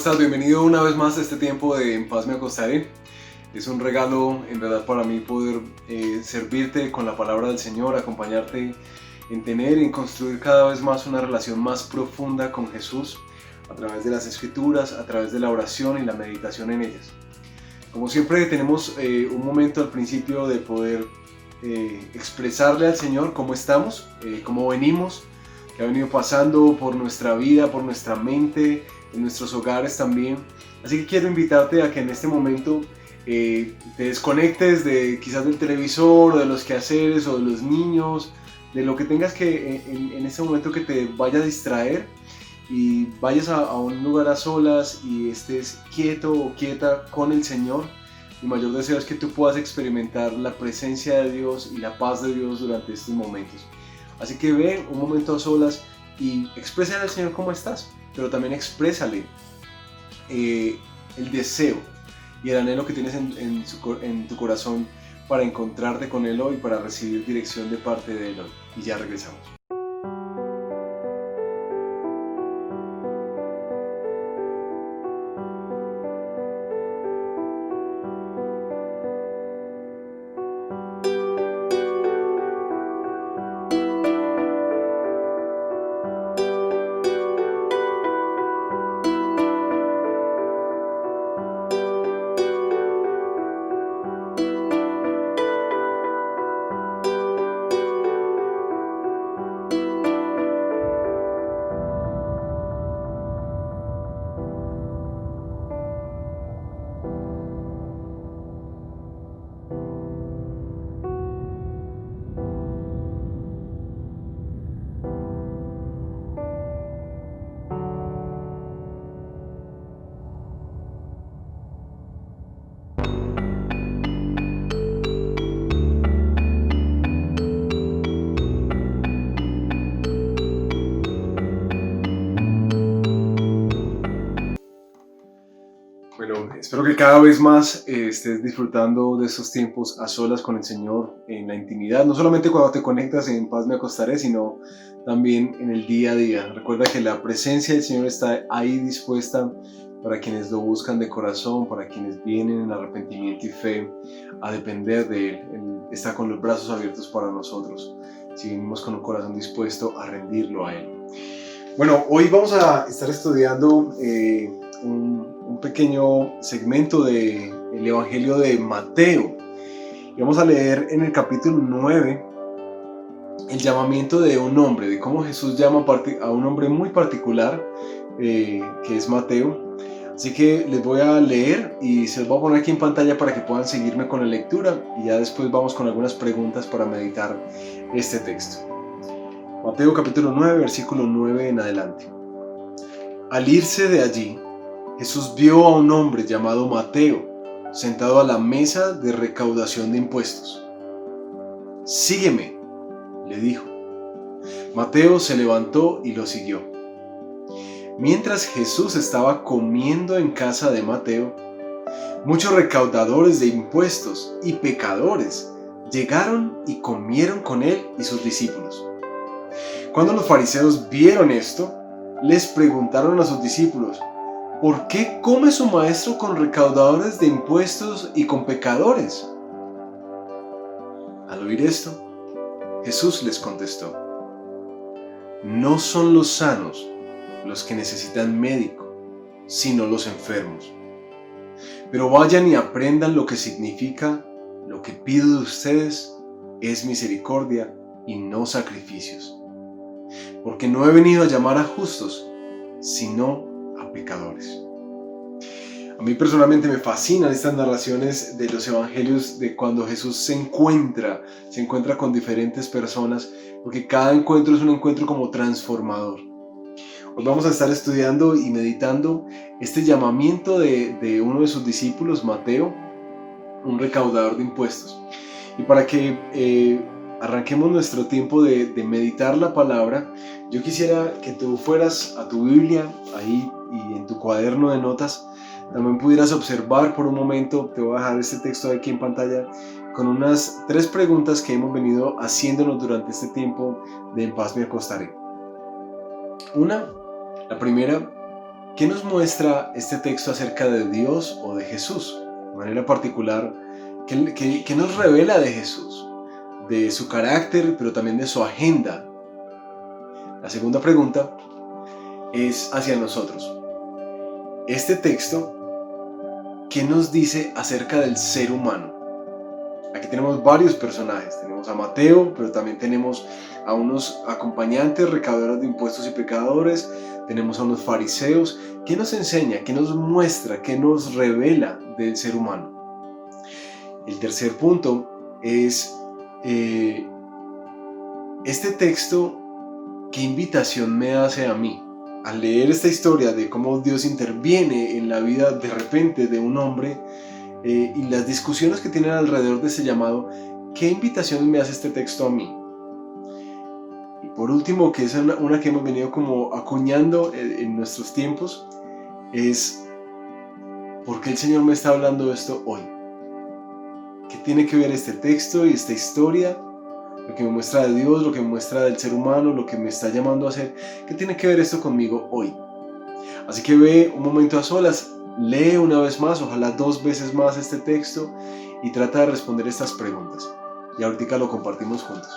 estás? Bienvenido una vez más a este tiempo de En Paz Me Acostaré. Es un regalo en verdad para mí poder servirte con la palabra del Señor, acompañarte en tener y en construir cada vez más una relación más profunda con Jesús a través de las Escrituras, a través de la oración y la meditación en ellas. Como siempre tenemos un momento al principio de poder expresarle al Señor cómo estamos, cómo venimos, qué ha venido pasando por nuestra vida, por nuestra mente, en nuestros hogares también. Así que quiero invitarte a que en este momento te desconectes quizás del televisor, o de los quehaceres, o de los niños, de lo que tengas que en este momento que te vaya a distraer y vayas a un lugar a solas y estés quieto o quieta con el Señor. Mi mayor deseo es que tú puedas experimentar la presencia de Dios y la paz de Dios durante estos momentos. Así que ven un momento a solas y exprésale al Señor cómo estás, pero también exprésale el deseo y el anhelo que tienes en tu corazón para encontrarte con Él hoy, para recibir dirección de parte de Él hoy. Y ya regresamos. Bueno, espero que cada vez más estés disfrutando de estos tiempos a solas con el Señor en la intimidad, no solamente cuando te conectas en Paz Me Acostaré, sino también en el día a día. Recuerda que la presencia del Señor está ahí dispuesta para quienes lo buscan de corazón, para quienes vienen en arrepentimiento y fe a depender de Él. Él está con los brazos abiertos para nosotros, si venimos con un corazón dispuesto a rendirlo a Él. Bueno, hoy vamos a estar estudiando un pequeño segmento del Evangelio de Mateo. Y vamos a leer en el capítulo 9 el llamamiento de un hombre, de cómo Jesús llama a un hombre muy particular, que es Mateo. Así que les voy a leer y se los voy a poner aquí en pantalla para que puedan seguirme con la lectura, y ya después vamos con algunas preguntas para meditar este texto. Mateo capítulo 9, versículo 9 en adelante. Al irse de allí, Jesús vio a un hombre llamado Mateo sentado a la mesa de recaudación de impuestos. «Sígueme», le dijo. Mateo se levantó y lo siguió. Mientras Jesús estaba comiendo en casa de Mateo, muchos recaudadores de impuestos y pecadores llegaron y comieron con él y sus discípulos. Cuando los fariseos vieron esto, les preguntaron a sus discípulos: ¿por qué come su maestro con recaudadores de impuestos y con pecadores? Al oír esto, Jesús les contestó: no son los sanos los que necesitan médico, sino los enfermos. Pero vayan y aprendan lo que significa: lo que pido de ustedes es misericordia y no sacrificios. Porque no he venido a llamar a justos, sino a pecadores. A mí personalmente me fascinan estas narraciones de los evangelios, de cuando Jesús se encuentra con diferentes personas, porque cada encuentro es un encuentro como transformador. Hoy vamos a estar estudiando y meditando este llamamiento de uno de sus discípulos, Mateo, un recaudador de impuestos. Y para que arranquemos nuestro tiempo de meditar la palabra, yo quisiera que tú fueras a tu Biblia, ahí y en tu cuaderno de notas, también pudieras observar por un momento. Te voy a dejar este texto de aquí en pantalla con unas 3 preguntas que hemos venido haciéndonos durante este tiempo de En Paz Me Acostaré. La primera ¿Qué nos muestra este texto acerca de Dios o de Jesús? De manera particular, ¿qué nos revela de Jesús? De su carácter, pero también de su agenda. La segunda pregunta es hacia nosotros. Este texto, ¿qué nos dice acerca del ser humano? Aquí tenemos varios personajes. Tenemos a Mateo, pero también tenemos a unos acompañantes, recaudadores de impuestos y pecadores. Tenemos a unos fariseos. ¿Qué nos enseña? ¿Qué nos muestra? ¿Qué nos revela del ser humano? El tercer punto es este texto, ¿qué invitación me hace a mí? Al leer esta historia de cómo Dios interviene en la vida de repente de un hombre y las discusiones que tienen alrededor de ese llamado, ¿qué invitación me hace este texto a mí? Y por último, que es una que hemos venido como acuñando en nuestros tiempos, es ¿por qué el Señor me está hablando de esto hoy? ¿Qué tiene que ver este texto y esta historia? Lo que me muestra de Dios, lo que me muestra del ser humano, lo que me está llamando a hacer. ¿Qué tiene que ver esto conmigo hoy? Así que ve un momento a solas, lee una vez más, ojalá 2 veces más este texto y trata de responder estas preguntas. Y ahorita lo compartimos juntos.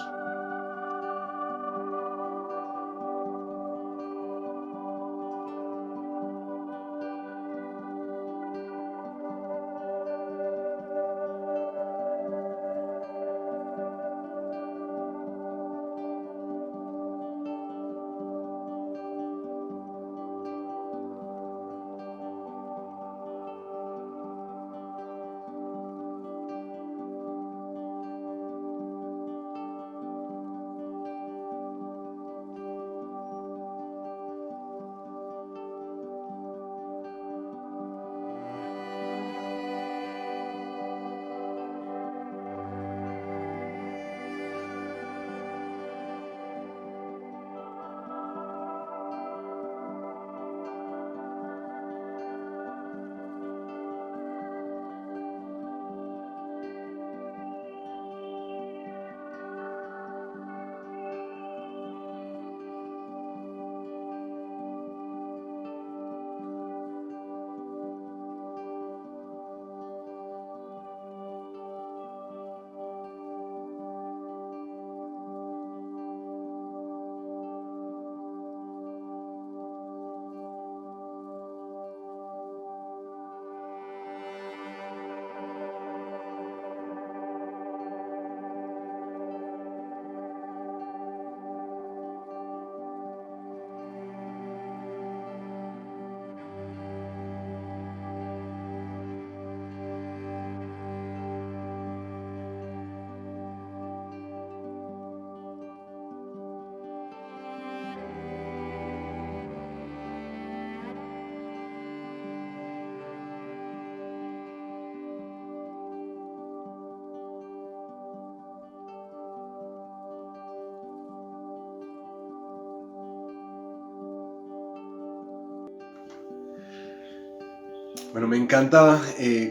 Bueno, me encanta,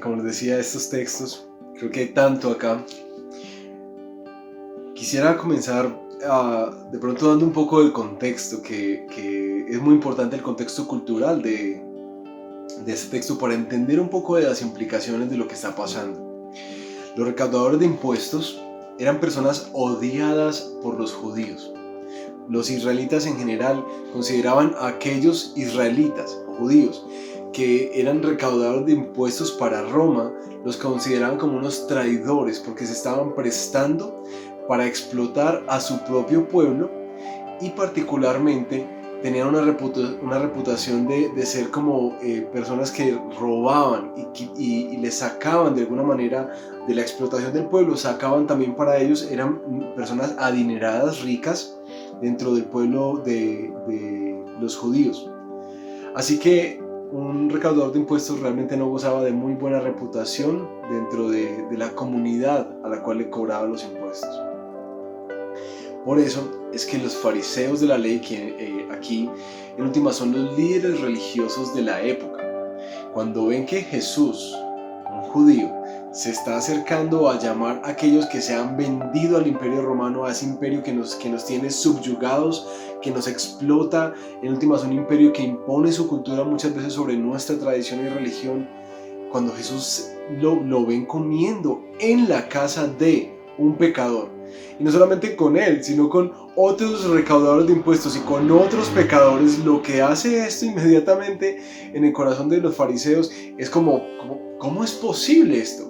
como les decía, estos textos. Creo que hay tanto acá. Quisiera comenzar de pronto dando un poco del contexto, que es muy importante el contexto cultural de este texto para entender un poco de las implicaciones de lo que está pasando. Los recaudadores de impuestos eran personas odiadas por los judíos. Los israelitas en general consideraban a aquellos israelitas o judíos que eran recaudadores de impuestos para Roma, los consideraban como unos traidores porque se estaban prestando para explotar a su propio pueblo y particularmente tenían una reputación de ser como personas que robaban y les sacaban de alguna manera de la explotación del pueblo, sacaban también para ellos, eran personas adineradas, ricas dentro del pueblo de los judíos. Así que un recaudador de impuestos realmente no gozaba de muy buena reputación dentro de la comunidad a la cual le cobraba los impuestos. Por eso es que los fariseos de la ley, que aquí en última son los líderes religiosos de la época, cuando ven que Jesús, un judío, se está acercando a llamar a aquellos que se han vendido al imperio romano, a ese imperio que nos tiene subyugados, que nos explota, en últimas un imperio que impone su cultura muchas veces sobre nuestra tradición y religión. Cuando Jesús lo ven comiendo en la casa de un pecador, y no solamente con él, sino con otros recaudadores de impuestos y con otros pecadores, lo que hace esto inmediatamente en el corazón de los fariseos es como ¿cómo es posible esto?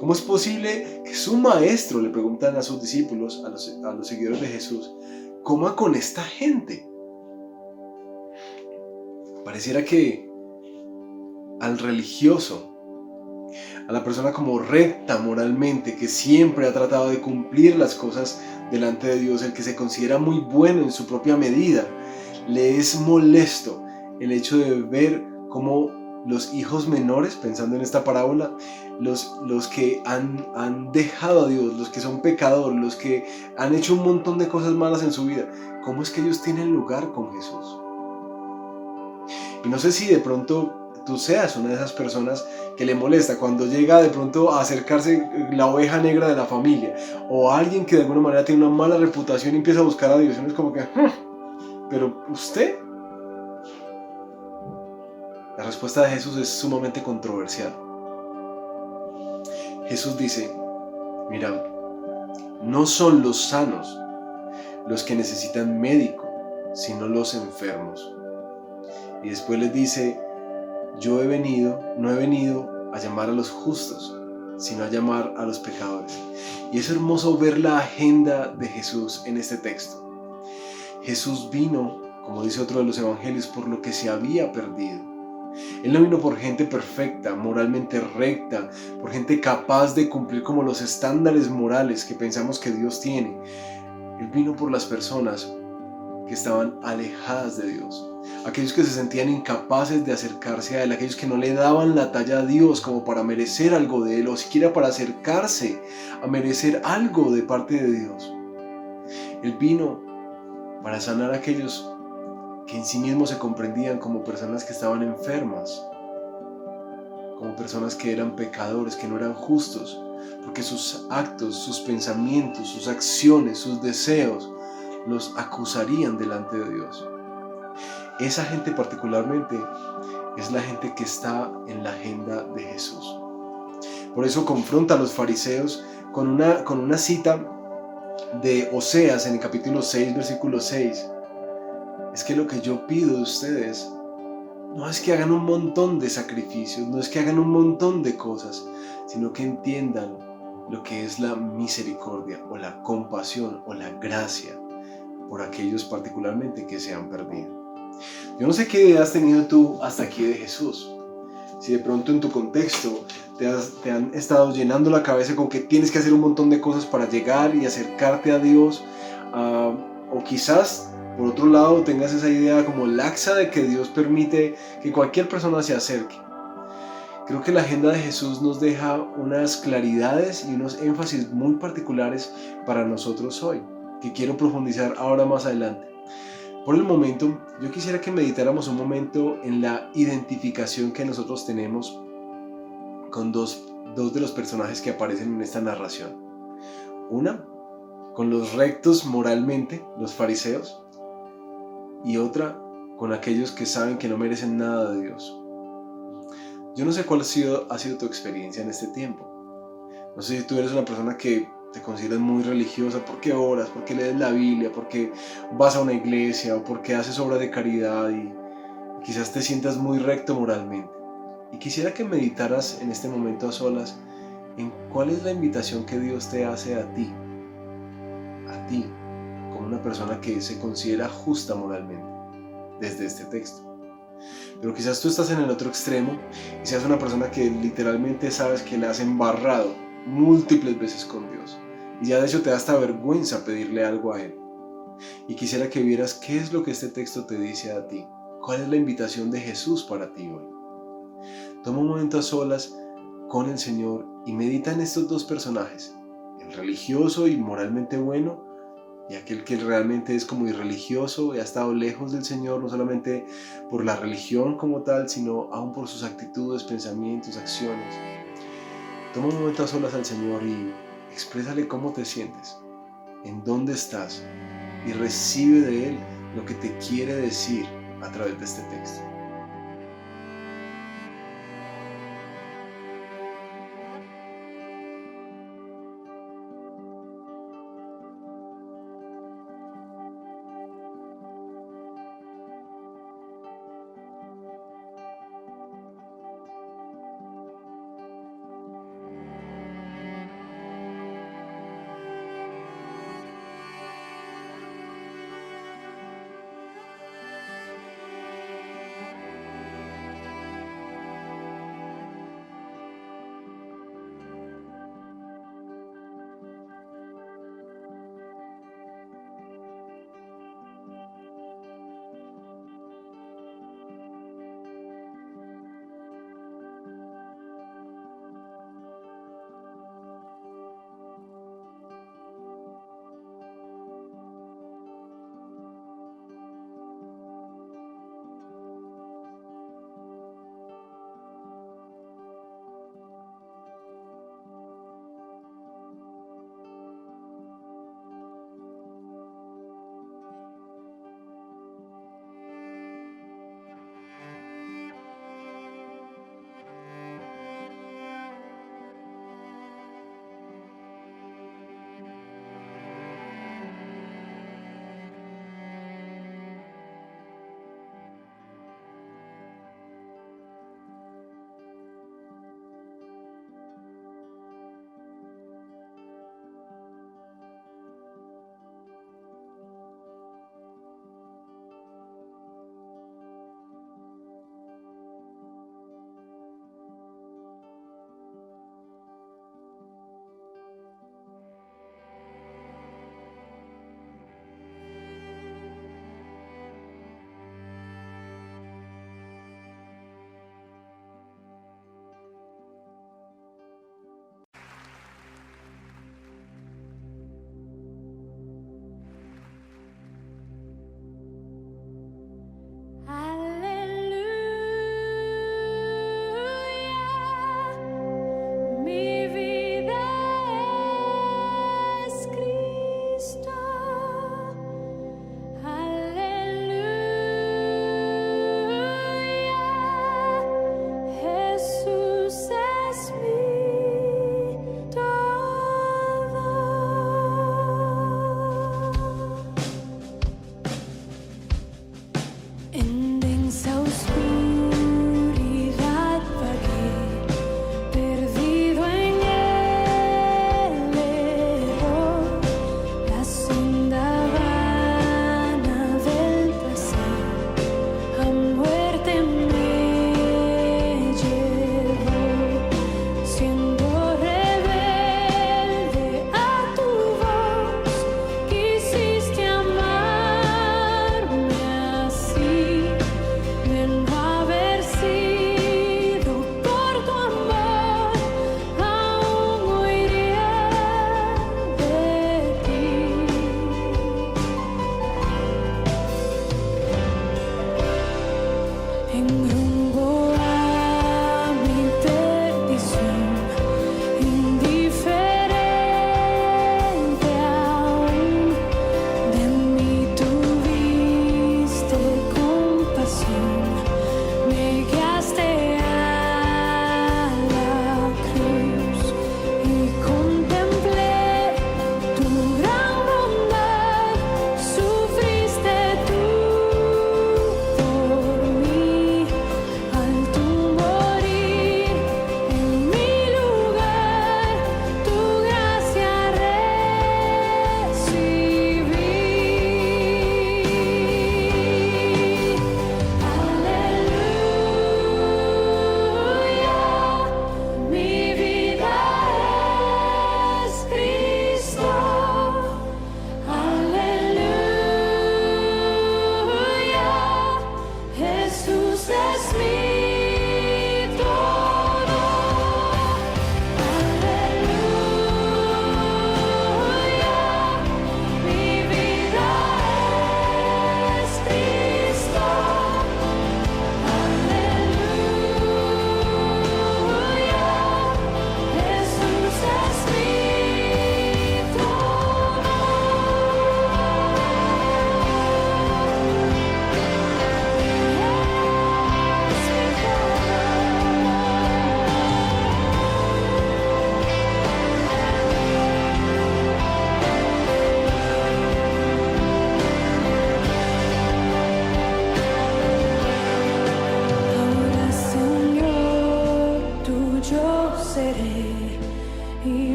¿Cómo es posible que su maestro, le preguntan a sus discípulos, a los seguidores de Jesús, coma con esta gente? Pareciera que al religioso, a la persona como recta moralmente, que siempre ha tratado de cumplir las cosas delante de Dios, el que se considera muy bueno en su propia medida, le es molesto el hecho de ver cómo los hijos menores, pensando en esta parábola, los que han dejado a Dios, los que son pecadores, los que han hecho un montón de cosas malas en su vida, cómo es que ellos tienen lugar con Jesús. Y no sé si de pronto tú seas una de esas personas que le molesta cuando llega de pronto a acercarse la oveja negra de la familia, o alguien que de alguna manera tiene una mala reputación y empieza a buscar a Dios, y uno es como que, pero usted. La respuesta de Jesús es sumamente controversial. Jesús dice, mira, no son los sanos los que necesitan médico, sino los enfermos. Y después les dice, no he venido a llamar a los justos, sino a llamar a los pecadores. Y es hermoso ver la agenda de Jesús en este texto. Jesús vino, como dice otro de los evangelios, por lo que se había perdido. Él no vino por gente perfecta, moralmente recta, por gente capaz de cumplir como los estándares morales que pensamos que Dios tiene. Él vino por las personas que estaban alejadas de Dios, aquellos que se sentían incapaces de acercarse a Él, aquellos que no le daban la talla a Dios como para merecer algo de Él, o siquiera para acercarse a merecer algo de parte de Dios. Él vino para sanar a aquellos que en sí mismos se comprendían como personas que estaban enfermas, como personas que eran pecadores, que no eran justos, porque sus actos, sus pensamientos, sus acciones, sus deseos los acusarían delante de Dios. Esa gente particularmente es la gente que está en la agenda de Jesús. Por eso confronta a los fariseos con una cita de Oseas en el capítulo 6, versículo 6. Es que lo que yo pido de ustedes no es que hagan un montón de sacrificios, no es que hagan un montón de cosas, sino que entiendan lo que es la misericordia o la compasión o la gracia por aquellos particularmente que se han perdido. Yo no sé qué idea has tenido tú hasta aquí de Jesús. Si de pronto en tu contexto te han estado llenando la cabeza con que tienes que hacer un montón de cosas para llegar y acercarte a Dios, o quizás por otro lado tengas esa idea como laxa de que Dios permite que cualquier persona se acerque. Creo que la agenda de Jesús nos deja unas claridades y unos énfasis muy particulares para nosotros hoy, que quiero profundizar ahora más adelante. Por el momento, yo quisiera que meditáramos un momento en la identificación que nosotros tenemos con dos de los personajes que aparecen en esta narración. Una, con los rectos moralmente, los fariseos, y otra, con aquellos que saben que no merecen nada de Dios. Yo no sé cuál ha sido tu experiencia en este tiempo. No sé si tú eres una persona que te consideras muy religiosa, porque oras, porque lees la Biblia, porque vas a una iglesia o porque haces obra de caridad y quizás te sientas muy recto moralmente. Y quisiera que meditaras en este momento a solas en cuál es la invitación que Dios te hace a ti, como una persona que se considera justa moralmente, desde este texto. Pero quizás tú estás en el otro extremo y seas una persona que literalmente sabes que le has embarrado múltiples veces con Dios y ya de hecho te da hasta vergüenza pedirle algo a Él. Y quisiera que vieras qué es lo que este texto te dice a ti, cuál es la invitación de Jesús para ti hoy. Toma un momento a solas con el Señor y medita en estos dos personajes, el religioso y moralmente bueno y aquel que realmente es como irreligioso y ha estado lejos del Señor, no solamente por la religión como tal, sino aún por sus actitudes, pensamientos, acciones. Toma un momento a solas al Señor y exprésale cómo te sientes, en dónde estás, y recibe de Él lo que te quiere decir a través de este texto.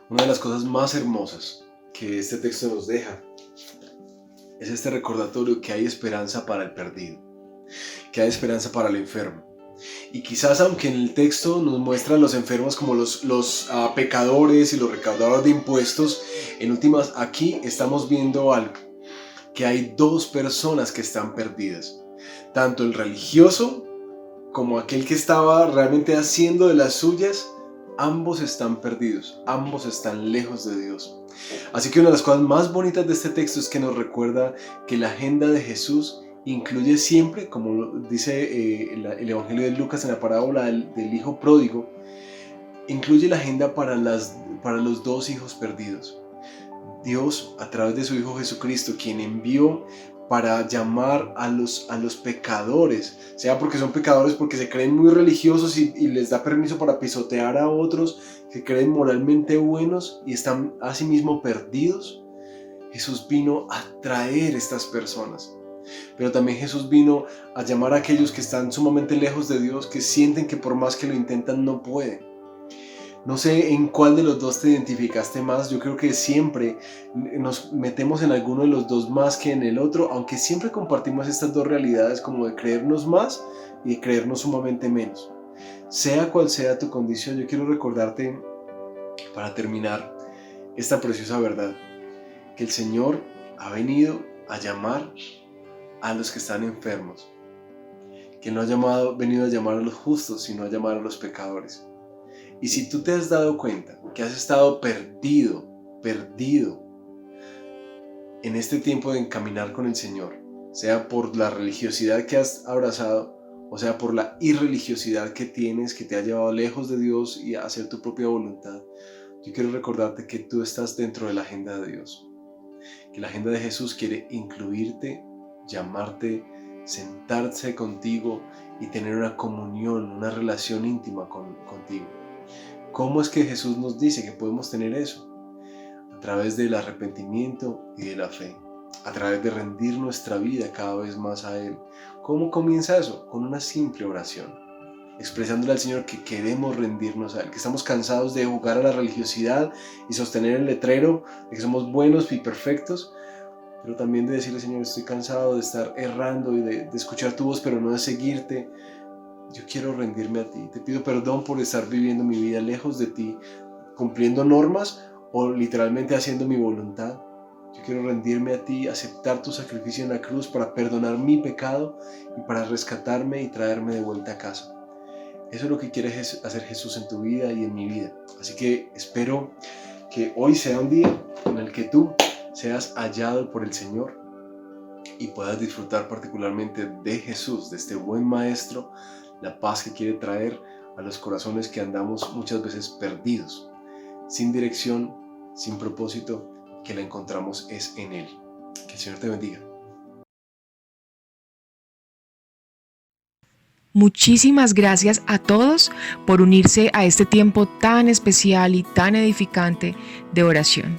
Una de las cosas más hermosas que este texto nos deja es este recordatorio que hay esperanza para el perdido, que hay esperanza para el enfermo. Y quizás aunque en el texto nos muestran los enfermos como los pecadores y los recaudadores de impuestos, en últimas aquí estamos viendo algo, que hay dos personas que están perdidas, tanto el religioso como aquel que estaba realmente haciendo de las suyas. Ambos están perdidos, ambos están lejos de Dios. Así que una de las cosas más bonitas de este texto es que nos recuerda que la agenda de Jesús incluye siempre, como dice el Evangelio de Lucas en la parábola del hijo pródigo, incluye la agenda para los dos hijos perdidos. Dios, a través de su Hijo Jesucristo, quien envió para llamar a los pecadores, sea porque son pecadores porque se creen muy religiosos y les da permiso para pisotear a otros que creen moralmente buenos y están asimismo perdidos. Jesús vino a traer estas personas, pero también Jesús vino a llamar a aquellos que están sumamente lejos de Dios, que sienten que por más que lo intentan no pueden. No sé en cuál de los dos te identificaste más. Yo creo que siempre nos metemos en alguno de los dos más que en el otro, aunque siempre compartimos estas dos realidades, como de creernos más y de creernos sumamente menos. Sea cual sea tu condición, yo quiero recordarte, para terminar, esta preciosa verdad, que el Señor ha venido a llamar a los que están enfermos, que no ha venido a llamar a los justos, sino a llamar a los pecadores. Y si tú te has dado cuenta que has estado perdido en este tiempo de encaminar con el Señor, sea por la religiosidad que has abrazado, o sea por la irreligiosidad que tienes, que te ha llevado lejos de Dios y a hacer tu propia voluntad, yo quiero recordarte que tú estás dentro de la agenda de Dios, que la agenda de Jesús quiere incluirte, llamarte, sentarse contigo y tener una comunión, una relación íntima contigo. ¿Cómo es que Jesús nos dice que podemos tener eso? A través del arrepentimiento y de la fe, a través de rendir nuestra vida cada vez más a Él. ¿Cómo comienza eso? Con una simple oración, expresándole al Señor que queremos rendirnos a Él, que estamos cansados de jugar a la religiosidad y sostener el letrero de que somos buenos y perfectos, pero también de decirle: Señor, estoy cansado de estar errando y de escuchar tu voz, pero no de seguirte. Yo quiero rendirme a ti. Te pido perdón por estar viviendo mi vida lejos de ti, cumpliendo normas o literalmente haciendo mi voluntad. Yo quiero rendirme a ti, aceptar tu sacrificio en la cruz para perdonar mi pecado y para rescatarme y traerme de vuelta a casa. Eso es lo que quiere hacer Jesús en tu vida y en mi vida. Así que espero que hoy sea un día en el que tú seas hallado por el Señor y puedas disfrutar particularmente de Jesús, de este buen maestro, la paz que quiere traer a los corazones que andamos muchas veces perdidos, sin dirección, sin propósito, que la encontramos es en Él. Que el Señor te bendiga. Muchísimas gracias a todos por unirse a este tiempo tan especial y tan edificante de oración.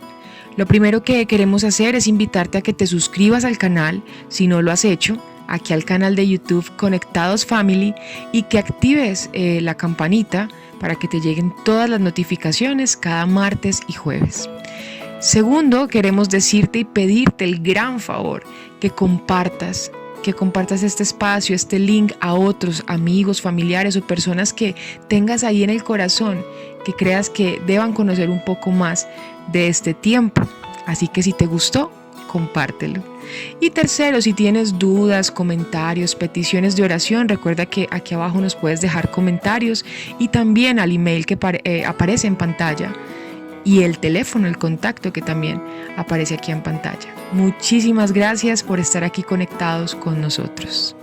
Lo primero que queremos hacer es invitarte a que te suscribas al canal, si no lo has hecho, aquí al canal de YouTube Conectados Family, y que actives la campanita para que te lleguen todas las notificaciones cada martes y jueves. Segundo, queremos decirte y pedirte el gran favor que compartas este espacio, este link a otros amigos, familiares o personas que tengas ahí en el corazón, que creas que deban conocer un poco más de este tiempo. Así que si te gustó, compártelo. Y tercero, si tienes dudas, comentarios, peticiones de oración, recuerda que aquí abajo nos puedes dejar comentarios y también al email que aparece en pantalla y el teléfono, el contacto que también aparece aquí en pantalla. Muchísimas gracias por estar aquí conectados con nosotros.